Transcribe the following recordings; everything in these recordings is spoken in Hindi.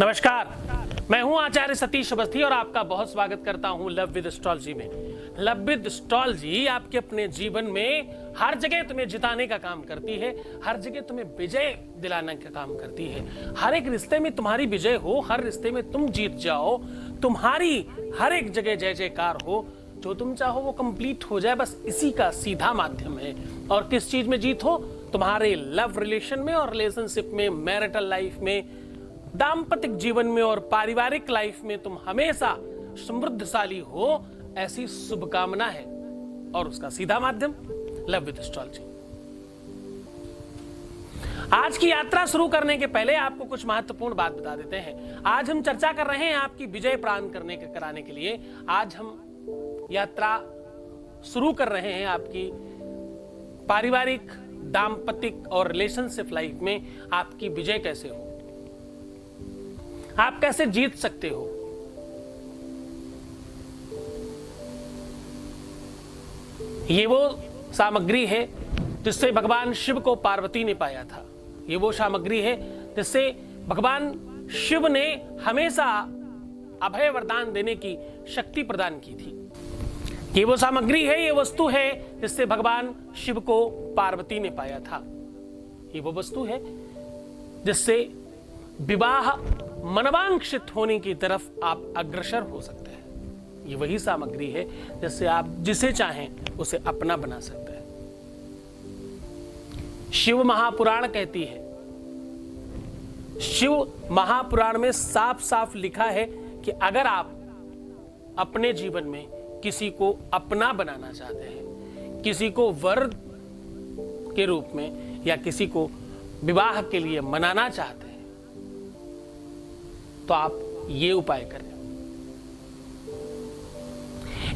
नमस्कार, मैं हूं आचार्य सतीश अवस्थी और आपका बहुत स्वागत करता हूं लव विद एस्ट्रोलॉजी में। लव विद एस्ट्रोलॉजी आपके अपने जीवन में हर जगह तुम्हें जिताने का काम करती है, हर जगह तुम्हें विजय दिलाने का काम करती है। हर एक रिश्ते में तुम्हारी विजय हो, हर रिश्ते में तुम जीत जाओ, तुम्हारी हर एक जगह जय जयकार हो, जो तुम चाहो वो कंप्लीट हो जाए, बस इसी का सीधा माध्यम है। और किस चीज में जीत हो? तुम्हारे लव रिलेशन में और रिलेशनशिप में, मैरिटल लाइफ में, दाम्पतिक जीवन में और पारिवारिक लाइफ में तुम हमेशा समृद्धशाली हो, ऐसी शुभकामना है। और उसका सीधा माध्यम लव विद एस्ट्रोलॉजी। आज की यात्रा शुरू करने के पहले आपको कुछ महत्वपूर्ण बात बता देते हैं। आज हम चर्चा कर रहे हैं आपकी विजय प्राप्त कराने के लिए। आज हम यात्रा शुरू कर रहे हैं आपकी पारिवारिक, दाम्पतिक और रिलेशनशिप लाइफ में आपकी विजय कैसे हो, आप कैसे जीत सकते हो। ये वो सामग्री है जिससे भगवान शिव को पार्वती ने पाया था। ये वो सामग्री है जिससे भगवान शिव ने हमेशा अभय वरदान देने की शक्ति प्रदान की थी। ये वो सामग्री है, ये वस्तु है जिससे भगवान शिव को पार्वती ने पाया था। ये वो वस्तु है जिससे विवाह मनवांक्षित होने की तरफ आप अग्रसर हो सकते हैं। ये वही सामग्री है जिससे आप जिसे चाहें उसे अपना बना सकते हैं। शिव महापुराण कहती है, शिव महापुराण में साफ साफ लिखा है कि अगर आप अपने जीवन में किसी को अपना बनाना चाहते हैं, किसी को वर के रूप में या किसी को विवाह के लिए मनाना चाहते हैं, तो आप ये उपाय करें।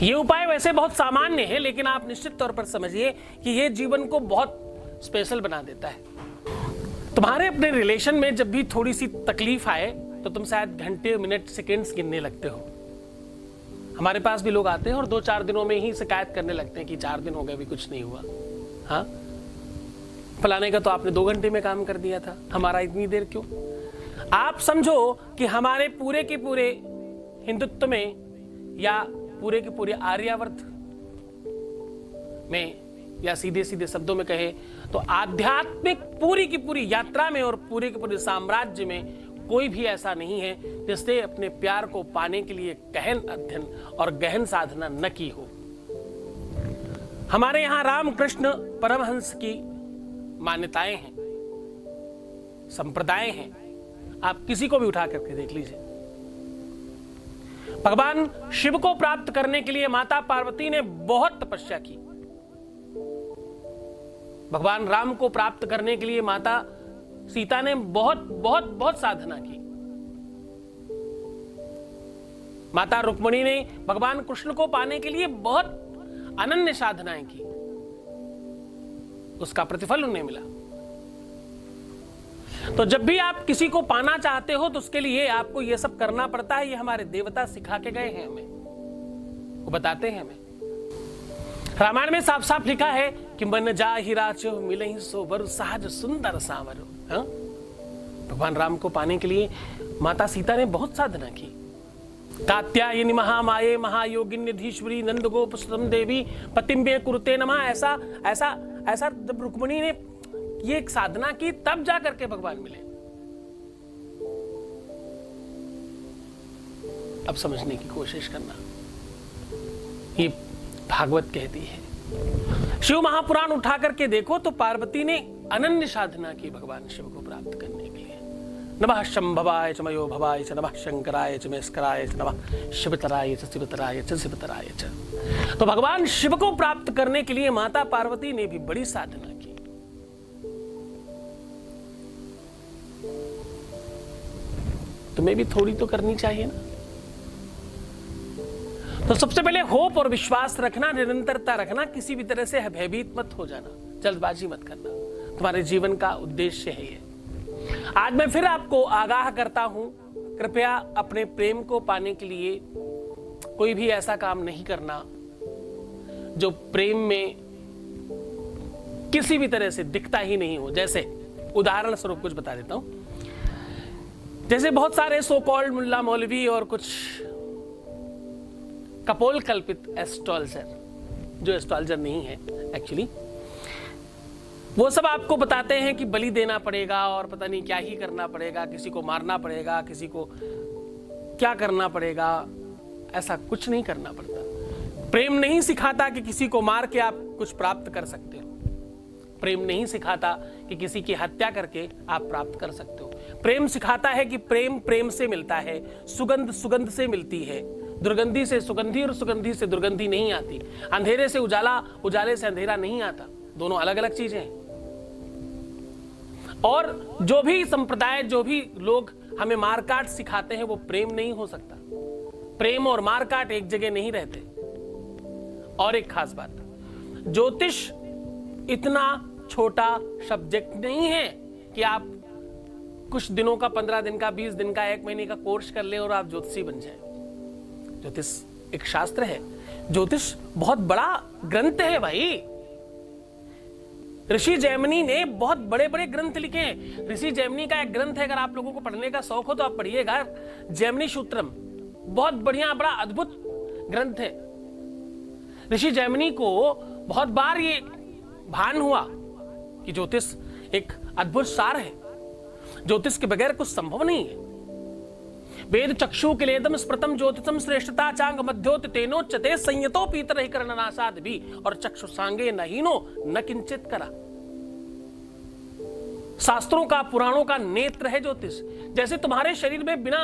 ये उपाय वैसे बहुत सामान्य है, लेकिन आप निश्चित तौर पर समझिए कि ये जीवन को बहुत स्पेशल बना देता है। तुम्हारे अपने रिलेशन में जब भी थोड़ी सी तकलीफ आए तो तुम शायद घंटे, मिनट, सेकंड्स गिनने लगते हो। हमारे पास भी लोग आते हैं और 2-4 दिनों में ही शिकायत करने लगते हैं कि 4 दिन हो गए अभी कुछ नहीं हुआ। हाँ, फलाने का तो आपने 2 घंटे में काम कर दिया था, हमारा इतनी देर क्यों? आप समझो कि हमारे पूरे के पूरे हिंदुत्व में या पूरे के पूरे आर्यावर्त में, या सीधे सीधे शब्दों में कहे तो आध्यात्मिक पूरी की पूरी यात्रा में और पूरे के पूरे साम्राज्य में कोई भी ऐसा नहीं है जिसने अपने प्यार को पाने के लिए गहन अध्ययन और गहन साधना न की हो। हमारे यहां रामकृष्ण परमहंस की मान्यताएं हैं, संप्रदाय हैं, आप किसी को भी उठा करके देख लीजिए। भगवान शिव को प्राप्त करने के लिए माता पार्वती ने बहुत तपस्या की। भगवान राम को प्राप्त करने के लिए माता सीता ने बहुत बहुत बहुत साधना की। माता रुक्मिणी ने भगवान कृष्ण को पाने के लिए बहुत अनन्य साधनाएं की। उसका प्रतिफल उन्हें मिला। तो जब भी आप किसी को पाना चाहते हो तो उसके लिए आपको यह सब करना पड़ता है। ये हमारे देवता सिखा के गए हैं, हमें वो बताते हैं हमें। रामायण में साफ साफ लिखा है कि मन जाहि राचो मिलहि सो वर सहज सुंदर सांवर। भगवान राम को पाने के लिए माता सीता ने बहुत साधना की। कात्यायनी महामाये महायोगिन्यधीश्वरी नंद गोप सुतम देवी पतिम्बे कुरुते नमः। ऐसा ऐसा ऐसा जब रुक्मिणी ने ये एक साधना की तब जाकर के भगवान मिले। अब समझने की कोशिश करना, ये भागवत कहती है। शिव महापुराण उठा करके देखो तो पार्वती ने अनन्य साधना की भगवान शिव को प्राप्त करने के लिए। नमः शंभवाय च मयो भवाय च नमः शंकराय च मस्कराय च नमः शिवतराय च शिवतराय च शिवतराय च। तो भगवान शिव को प्राप्त करने के लिए माता पार्वती ने भी बड़ी साधना की। तुम्हें भी थोड़ी तो करनी चाहिए ना। तो सबसे पहले होप और विश्वास रखना, निरंतरता रखना, किसी भी तरह से भयभीत मत हो जाना, जल्दबाजी मत करना। तुम्हारे जीवन का उद्देश्य है ये। आज मैं फिर आपको आगाह करता हूं, कृपया अपने प्रेम को पाने के लिए कोई भी ऐसा काम नहीं करना जो प्रेम में किसी भी तरह से दिखता ही नहीं हो। जैसे उदाहरण स्वरूप कुछ बता देता हूं। जैसे बहुत सारे सो कॉल्ड मुल्ला मौलवी और कुछ कपोल कल्पित एस्ट्रोलॉजर, जो एस्ट्रोलॉजर नहीं है एक्चुअली, वो सब आपको बताते हैं कि बलि देना पड़ेगा और पता नहीं क्या ही करना पड़ेगा, किसी को मारना पड़ेगा, किसी को क्या करना पड़ेगा। ऐसा कुछ नहीं करना पड़ता। प्रेम नहीं सिखाता कि किसी को मार के आप कुछ प्राप्त कर सकते हो। प्रेम नहीं सिखाता कि किसी की हत्या करके आप प्राप्त कर सकते हो। प्रेम सिखाता है कि प्रेम प्रेम से मिलता है, सुगंध सुगंध से मिलती है, दुर्गंधी से सुगंधी और सुगंधी से दुर्गंधी नहीं आती, अंधेरे से उजाला, उजाले से अंधेरा नहीं आता। दोनों अलग अलग चीजें हैं। और जो भी संप्रदाय, जो भी लोग हमें मारकाट सिखाते हैं, वो प्रेम नहीं हो सकता। प्रेम और मारकाट एक जगह नहीं रहते। और एक खास बात, ज्योतिष इतना छोटा सब्जेक्ट नहीं है कि आप कुछ दिनों का, 15 दिन का, 20 दिन का, 1 महीने का कोर्स कर ले और आप ज्योतिषी बन जाए। ज्योतिष एक शास्त्र है। ज्योतिष बहुत बड़ा ग्रंथ है भाई। ऋषि जैमिनी ने बहुत बड़े बड़े ग्रंथ लिखे हैं। ऋषि जैमिनी का एक ग्रंथ है, अगर आप लोगों को पढ़ने का शौक हो तो आप पढ़िएगा, जैमिनी सूत्रम। बहुत बढ़िया, बड़ा अद्भुत ग्रंथ है। ऋषि जैमिनी को बहुत बार ये भान हुआ कि ज्योतिष एक अद्भुत सार है, ज्योतिष के बगैर कुछ संभव नहीं है। वेद चक्षु किलेदम स्मृतम ज्योतिषम श्रेष्ठता चांग मध्योत तेनोच्यते संयतो पीतर ही करनासाद भी और चक्षु सांगे नहीनो न किंचित करा। शास्त्रों का, पुराणों का नेत्र है ज्योतिष। जैसे तुम्हारे शरीर में बिना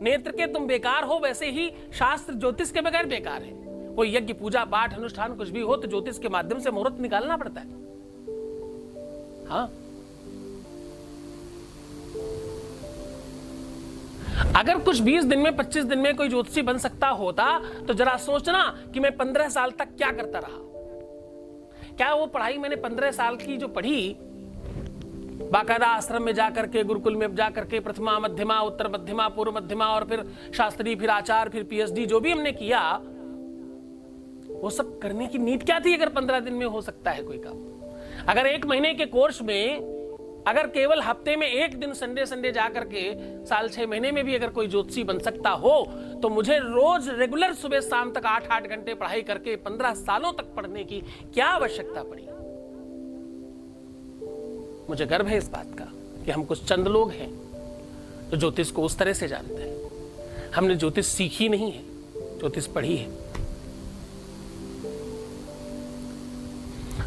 नेत्र के तुम बेकार हो, वैसे ही शास्त्र ज्योतिष के बगैर बेकार है। कोई यज्ञ, पूजा, पाठ, अनुष्ठान कुछ भी हो तो ज्योतिष के माध्यम से मुहूर्त निकालना पड़ता है। हाँ, अगर कुछ 20 दिन में, 25 दिन में कोई ज्योतिषी बन सकता होता तो जरा सोचना कि मैं 15 साल तक क्या करता रहा। क्या वो पढ़ाई मैंने 15 साल की जो पढ़ी, बाकायदा आश्रम में जाकर के, गुरुकुल में जाकर के, प्रथमा, मध्यमा, उत्तर मध्यमा, पूर्व मध्यमा और फिर शास्त्री, फिर आचार्य, फिर पीएचडी, जो भी हमने किया, वो सब करने की नीड क्या थी? अगर 15 दिन में हो सकता है कोई काम। अगर 1 महीने के कोर्स में, अगर केवल हफ्ते में 1 दिन संडे जाकर के साल 6 महीने में भी अगर कोई ज्योतिषी बन सकता हो, तो मुझे रोज रेगुलर सुबह शाम तक 8-8 घंटे पढ़ाई करके 15 सालों तक पढ़ने की क्या आवश्यकता पड़ी? मुझे गर्व है इस बात का कि हम कुछ चंद लोग हैं जो ज्योतिष को उस तरह से जानते हैं। हमने ज्योतिष सीखी नहीं है, ज्योतिष पढ़ी है।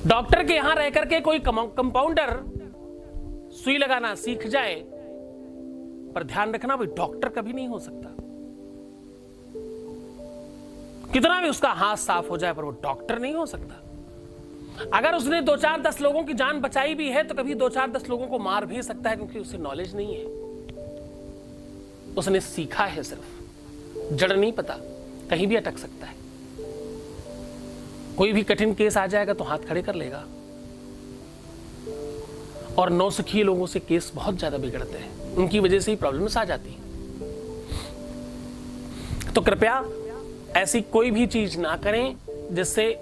डॉक्टर के यहां रहकर के कोई कंपाउंडर सुई लगाना सीख जाए, पर ध्यान रखना भाई, डॉक्टर कभी नहीं हो सकता। कितना भी उसका हाथ साफ हो जाए, पर वो डॉक्टर नहीं हो सकता। अगर उसने 2-4-10 लोगों की जान बचाई भी है तो कभी 2-4-10 लोगों को मार भी सकता है, क्योंकि उसे नॉलेज नहीं है। उसने सीखा है, सिर्फ जड़ नहीं पता, कहीं भी अटक सकता है। कोई भी कठिन केस आ जाएगा तो हाथ खड़े कर लेगा। और नौसिखिए लोगों से केस बहुत ज्यादा बिगड़ते हैं, उनकी वजह से ही प्रॉब्लम्स आ जाती हैं। तो कृपया ऐसी कोई भी चीज ना करें जिससे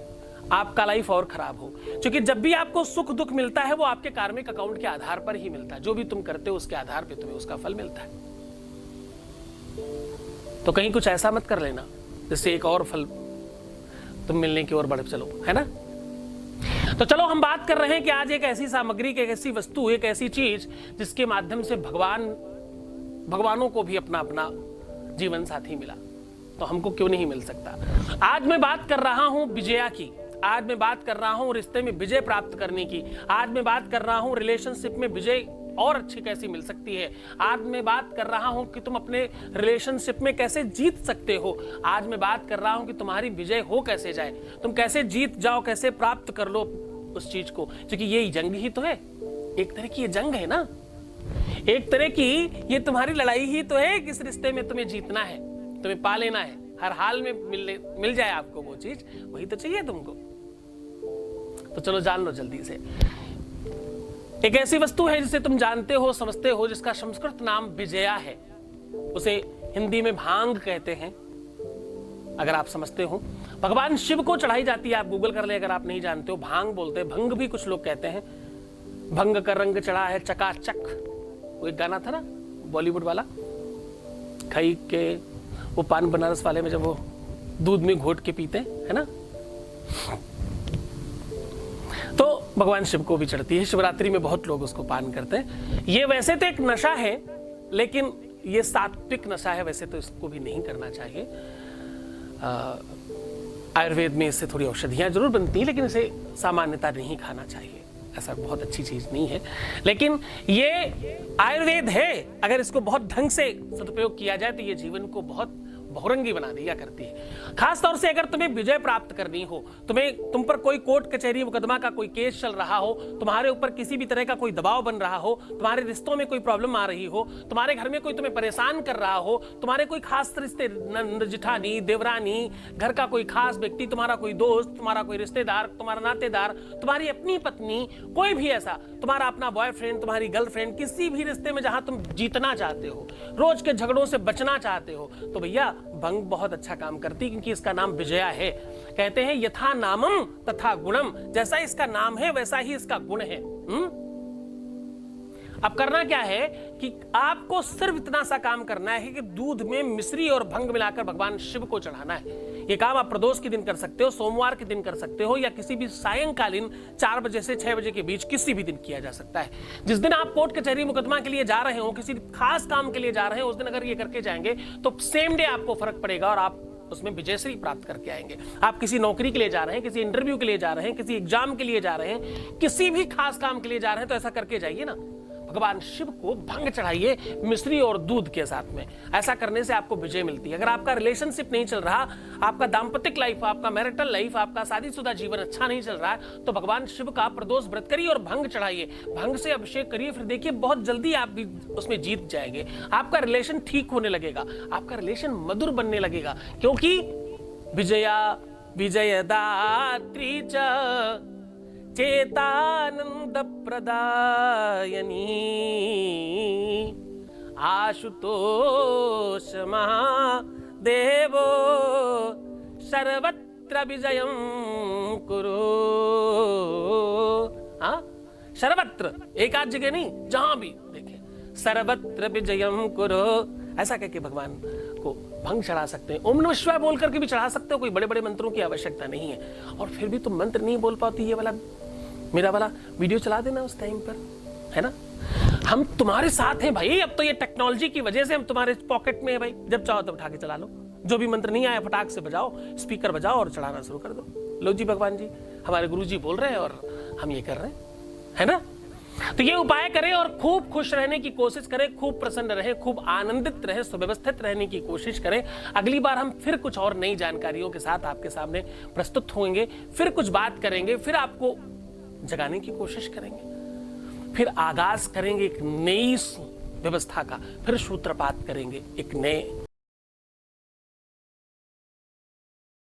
आपका लाइफ और खराब हो, क्योंकि जब भी आपको सुख दुख मिलता है वो आपके कार्मिक अकाउंट के आधार पर ही मिलता है। जो भी तुम करते हो उसके आधार पर तुम्हें उसका फल मिलता है। तो कहीं कुछ ऐसा मत कर लेना जिससे एक और फल तुम मिलने की ओर बढ़ चलो, है ना। तो चलो हम बात कर रहे हैं कि आज एक ऐसी सामग्री, एक ऐसी वस्तु, एक ऐसी चीज जिसके माध्यम से भगवानों को भी अपना अपना जीवन साथी मिला, तो हमको क्यों नहीं मिल सकता। आज मैं बात कर रहा हूं विजया की। आज मैं बात कर रहा हूं रिश्ते में विजय प्राप्त करने की। आज मैं बात कर रहा हूं रिलेशनशिप में विजय और अच्छी कैसी मिल सकती है। आज मैं बात कर रहा हूं कि तुम अपने रिलेशनशिप में कैसे जीत सकते हो। आज मैं बात कर रहा हूं कि तुम्हारी विजय हो कैसे जाए, तुम कैसे जीत जाओ, कैसे प्राप्त कर लो उस चीज को, क्योंकि ये जंग ही तो है। एक तरह की ये जंग है ना, एक तरह की ये तुम्हारी लड़ाई ही तो है। किस रिश्ते में तुम्हें जीतना है, तुम्हें पा लेना है, हर हाल में मिल जाए आपको वो चीज, वही तो चाहिए तुमको। तो चलो जान लो जल्दी से। एक ऐसी वस्तु है जिसे तुम जानते हो, समझते हो, जिसका संस्कृत नाम विजया है। उसे हिंदी में भांग कहते हैं, अगर आप समझते हो। भगवान शिव को चढ़ाई जाती है, आप गूगल कर ले अगर आप नहीं जानते हो। भांग बोलते हैं, भंग भी कुछ लोग कहते हैं। भंग का रंग चढ़ा है चकाचक, वो एक गाना था ना बॉलीवुड वाला, खाई के वो पान बनारस वाले में जब वो दूध में घोट के पीते हैं, है ना, तो भगवान शिव को भी चढ़ती है। शिवरात्रि में बहुत लोग उसको पान करते हैं। ये वैसे तो एक नशा है, लेकिन ये सात्विक नशा है, वैसे तो इसको भी नहीं करना चाहिए। आयुर्वेद में इससे थोड़ी औषधियां जरूर बनती हैं, लेकिन इसे सामान्यता नहीं खाना चाहिए। ऐसा बहुत अच्छी चीज नहीं है, लेकिन ये आयुर्वेद है। अगर इसको बहुत ढंग से सदुपयोग किया जाए तो ये जीवन को बहुत बहुरंगी बना दिया करती है। खास तौर से अगर तुम्हें विजय प्राप्त करनी हो, तुम पर कोई कोर्ट कचहरी मुकदमा का कोई केस चल रहा हो, तुम्हारे ऊपर किसी भी तरह का कोई दबाव बन रहा हो, तुम्हारे रिश्तों में कोई प्रॉब्लम आ रही हो, तुम्हारे घर में कोई तुम्हें परेशान कर रहा हो, तुम्हारे कोई खास रिश्ते, नंद जिठानी, देवरानी, घर का कोई खास व्यक्ति, तुम्हारा कोई दोस्त, तुम्हारा कोई रिश्तेदार, तुम्हारा नातेदार, तुम्हारी अपनी पत्नी, कोई भी ऐसा, तुम्हारा अपना बॉयफ्रेंड, तुम्हारी गर्लफ्रेंड, किसी भी रिश्ते में जहां तुम जीतना चाहते हो, रोज के झगड़ों से बचना चाहते हो, तो भैया भंग बहुत अच्छा काम करती, क्योंकि इसका नाम विजया है। कहते हैं यथा नामम तथा गुणम, जैसा इसका नाम है वैसा ही इसका गुण है। अब करना क्या है कि आपको सिर्फ इतना सा काम करना है कि दूध में मिश्री और भंग मिलाकर भगवान शिव को चढ़ाना है। ये काम आप प्रदोष के दिन कर सकते हो, सोमवार के दिन कर सकते हो, या किसी भी सायंकालीन 4 बजे से 6 बजे के बीच किसी भी दिन किया जा सकता है। जिस दिन आप कोर्ट कचहरी मुकदमा के लिए जा रहे हो, किसी खास काम के लिए जा रहे हो, उस दिन अगर ये करके जाएंगे तो सेम डे आपको फर्क पड़ेगा और आप उसमें विजयश्री प्राप्त करके आएंगे। आप किसी नौकरी के लिए जा रहे हैं, किसी इंटरव्यू के लिए जा रहे हैं, किसी एग्जाम के लिए जा रहे हैं, किसी भी खास काम के लिए जा रहे हैं, तो ऐसा करके जाइए ना। भगवान शिव को भंग चढ़ाइए मिश्री और दूध के साथ में। ऐसा करने से आपको विजय मिलती है। अगर आपका रिलेशनशिप नहीं चल रहा, आपका दाम्पत्य लाइफ, आपका मैरिटल लाइफ, आपका शादीशुदा जीवन अच्छा नहीं चल रहा है, तो भगवान शिव का प्रदोष व्रत करिए और भंग चढ़ाइए, भंग से अभिषेक करिए। फिर देखिए बहुत जल्दी आप भी उसमें जीत जाएंगे। आपका रिलेशन ठीक होने लगेगा, आपका रिलेशन मधुर बनने लगेगा, क्योंकि विजया विजयदात्री च चेतानंद प्रदायनी आशुतोष महादेवो सर्वत्र विजयं कुरु। हाँ, सर्वत्र, एक आध जगह नहीं, जहां भी देखिए, सर्वत्र विजयं कुरु, ऐसा कह के भगवान को भंग चढ़ा सकते हैं। ओम नमः शिवाय बोल करके भी चढ़ा सकते हो, कोई बड़े बड़े मंत्रों की आवश्यकता नहीं है। और फिर भी तुम मंत्र नहीं बोल पाती, ये वाला मेरा वाला वीडियो चला देना उस टाइम पर, है ना। हम तुम्हारे साथ हैं भाई। अब तो ये टेक्नोलॉजी की वजह से हम तुम्हारे पॉकेट में है भाई, जब चाहो तब उठा के चला लो। जो भी मंत्र नहीं आया फटाक से बजाओ, स्पीकर बजाओ और चढ़ाना शुरू कर दो। लो जी भगवान जी, हमारे गुरु जी बोल रहे हैं और हम ये कर रहे हैं, है ना। तो ये उपाय करें और खूब खुश रहने की कोशिश करें, खूब प्रसन्न रहें, खूब आनंदित रहें, सुव्यवस्थित रहने की कोशिश करें। अगली बार हम फिर कुछ और नई जानकारियों के साथ आपके सामने प्रस्तुत होंगे, फिर कुछ बात करेंगे, फिर आपको जगाने की कोशिश करेंगे, फिर आगाज करेंगे एक नई व्यवस्था का, फिर सूत्रपात करेंगे एक नए